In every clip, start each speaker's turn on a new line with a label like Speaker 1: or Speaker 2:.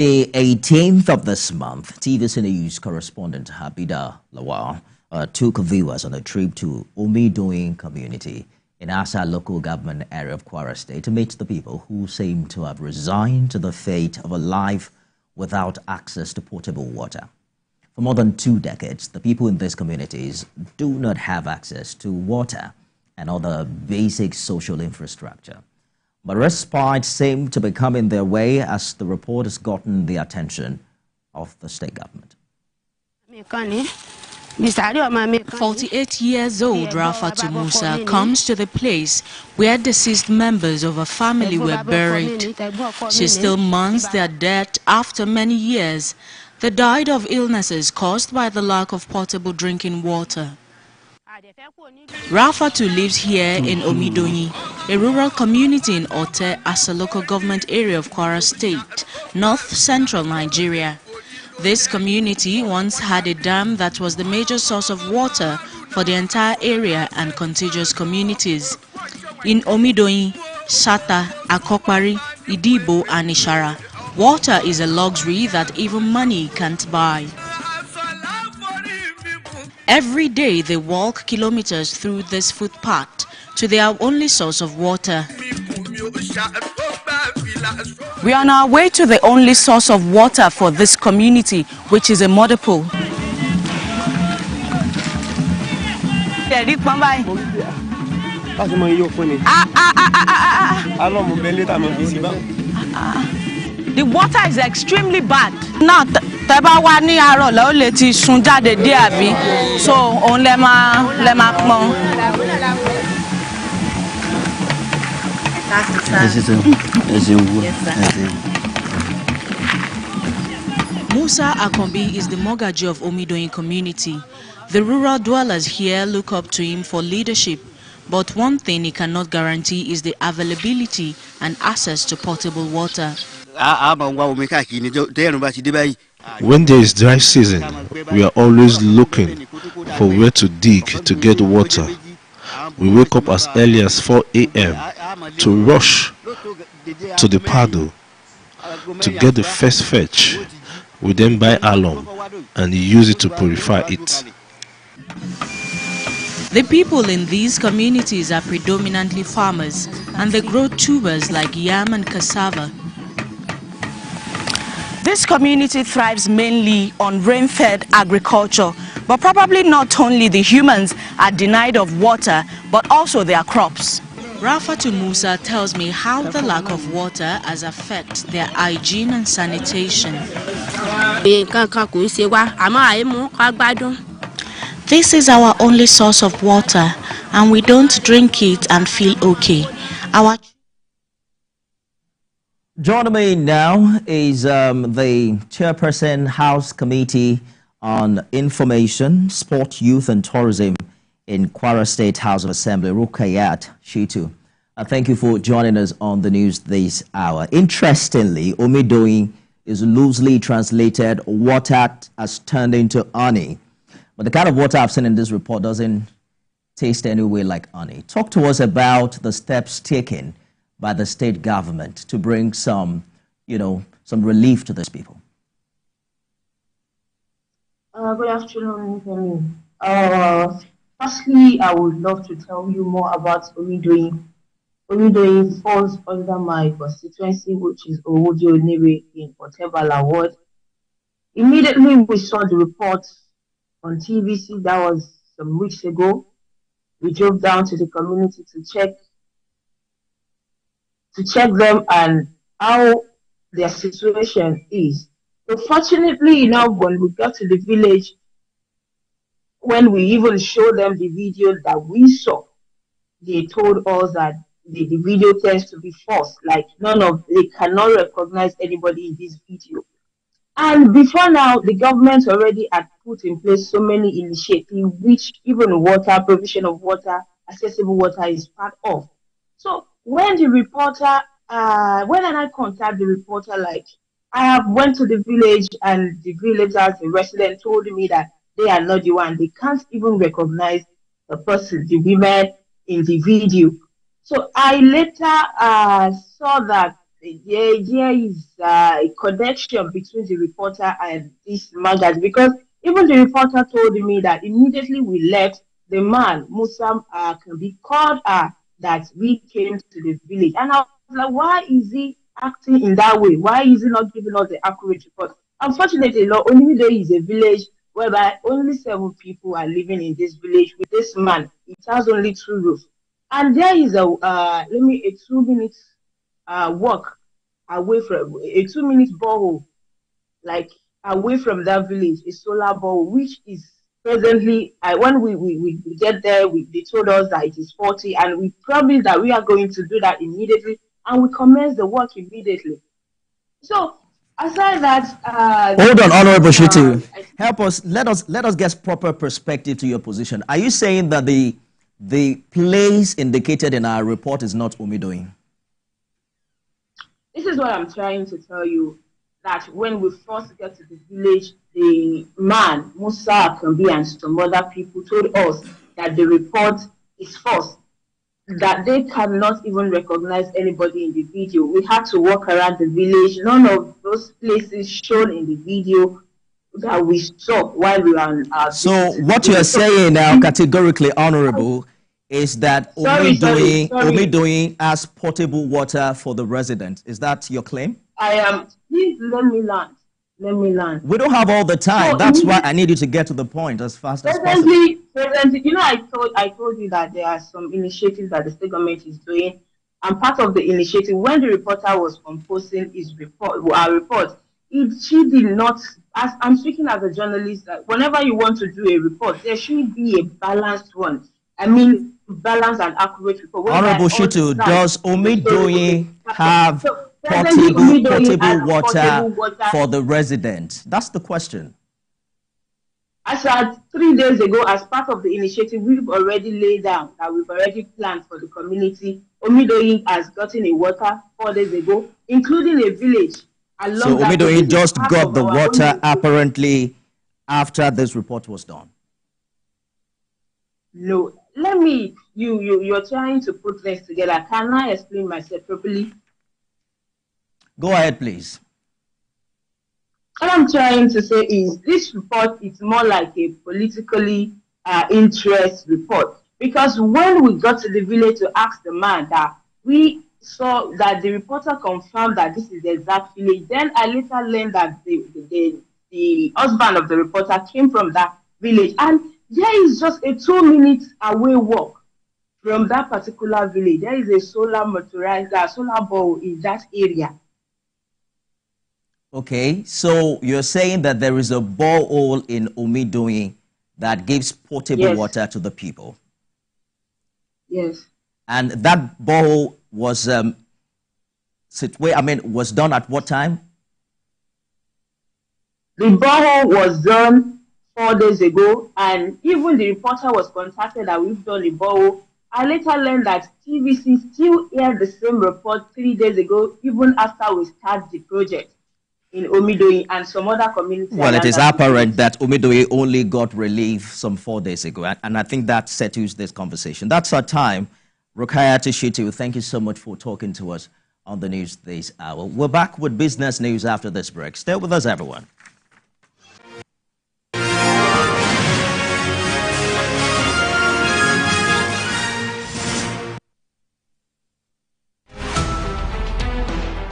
Speaker 1: The 18th of this month, TVC News Correspondent Habidah Lawal took viewers on a trip to Omidoyin community in Asa local government area of Kwara State to meet the people who seem to have resigned to the fate of a life without access to potable water. For more than 2 decades, the people in these communities do not have access to water and other basic social infrastructure. But respite seemed to be coming their way as the report has gotten the attention of the state government.
Speaker 2: 48 years old Rafatu Musa comes to the place where deceased members of her family were buried. She still mourns their death after many years. They died of illnesses caused by the lack of potable drinking water. Rafatu lives here in Omidoyin, a rural community in Ote as a local government area of Kwara State, north-central Nigeria. This community once had a dam that was the major source of water for the entire area and contiguous communities. In Omidoyin, Sata, Akokpari, Idibo and Ishara, water is a luxury that even money can't buy. Every day they walk kilometers through this footpath to their only source of water. We are on our way to the only source of water for this community, which is a muddy pool. The water is extremely bad. Now, so on Musa Akombi is the Mogaji of Omidoyin community. The rural dwellers here look up to him for leadership, but one thing he cannot guarantee is the availability and access to potable water.
Speaker 3: When there is dry season, we are always looking for where to dig to get water. We wake up as early as 4 a.m. to rush to the paddle to get the first fetch. We then buy alum and use it to purify it.
Speaker 2: The people in these communities are predominantly farmers, and they grow tubers like yam and cassava. This community thrives mainly on rain-fed agriculture, but probably not only the humans are denied of water, but also their crops. Rafatu Musa tells me how the lack of water has affected their hygiene and sanitation. This is our only source of water, and we don't drink it and feel okay.
Speaker 1: Joining me now is the Chairperson House Committee on Information, Sport, Youth and Tourism in Kwara State House of Assembly, Rukayat Shitu. Thank you for joining us on the news this hour. Interestingly, Omidoyin is loosely translated water has turned into honey. But the kind of water I've seen in this report doesn't taste anyway like honey. Talk to us about the steps taken by the state government to bring some some relief to these people.
Speaker 4: Good afternoon, Femi. Firstly, I would love to tell you more about Omidoyin. Omidoyin falls under my constituency, which is Omidoyin in Habidah Lawal. Immediately, we saw the report on TVC. That was some weeks ago. We drove down to the community to check them and how their situation is. Unfortunately enough, when we got to the village, when we even showed them the video that we saw, they told us that the video tends to be false, like they cannot recognize anybody in this video. And before now, the government already had put in place so many initiatives, which even water, provision of water, accessible water is part of. So when the reporter, when I contact the reporter, like I have went to the village and the villagers, the residents told me that they are not the one. They can't even recognize the person, the women in the video. So I later saw that there is a connection between the reporter and this magazine, because even the reporter told me that immediately we left, the man, Musa, can be called that we came to the village. And I was like, why is he acting in that way? Why is he not giving us the accurate report? Unfortunately, Omidoyin is a village whereby only 7 people are living in this village. With this man, it has only 2 roofs. And there is a 2 minute walk away from a 2 minute borehole, like away from that village, a solar borehole, which is presently, when we get there, they told us that it is 40, and we promised that we are going to do that immediately, and we commence the work immediately. So, aside that,
Speaker 1: hold on, Honorable Shitu, help us. Let us get proper perspective to your position. Are you saying that the place indicated in our report is not Omidoyin?
Speaker 4: This is what I'm trying to tell you, that when we first get to the village, the man, Musa Akambi, and some other people told us that the report is false, that they cannot even recognize anybody in the video. We had to walk around the village. None of those places shown in the video that we saw while we were on our
Speaker 1: So what you are saying now, categorically, Honorable, is that Omidoyin has potable water for the residents. Is that your claim?
Speaker 4: Please let me land.
Speaker 1: We don't have all the time. So that's why I need you to get to the point as fast as possible.
Speaker 4: Presently, you know, I told you that there are some initiatives that the state government is doing, and part of the initiative, when the reporter was composing our report, she did not. As I'm speaking as a journalist, that whenever you want to do a report, there should be a balanced one. I mean, balanced and accurate report.
Speaker 1: Honorable Shitu, does Omidoyin have potable water for the residents? That's the question.
Speaker 4: As at 3 days ago, as part of the initiative, we've already laid down that we've already planned for the community. Omidoyin has gotten a water 4 days ago, including a village.
Speaker 1: So Omidoyin just got the water apparently after this report was done.
Speaker 4: No, let me. You're trying to put things together. Can I explain myself properly?
Speaker 1: Go ahead, please.
Speaker 4: What I'm trying to say is this report is more like a politically interest report, because when we got to the village to ask the man, that we saw that the reporter confirmed that this is the exact village. Then I later learned that the husband of the reporter came from that village, and there is just a 2 minute away walk from that particular village. There is a solar borehole in that area.
Speaker 1: Okay, so you're saying that there is a borehole in Omidoyin that gives potable water to the people?
Speaker 4: Yes.
Speaker 1: And that borehole was was done at what time?
Speaker 4: The borehole was done 4 days ago, and even the reporter was contacted that we've done the borehole. I later learned that TVC still aired the same report 3 days ago, even after we start the project in Omidoyin and some other communities.
Speaker 1: Well, it is apparent that Omidoyin only got relief some 4 days ago, and I think that settles this conversation. That's our time. Rukayat Shitu, thank you so much for talking to us on the news this hour. We're back with business news after this break. Stay with us, everyone.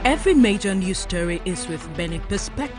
Speaker 5: Every major news story is with Benin perspective.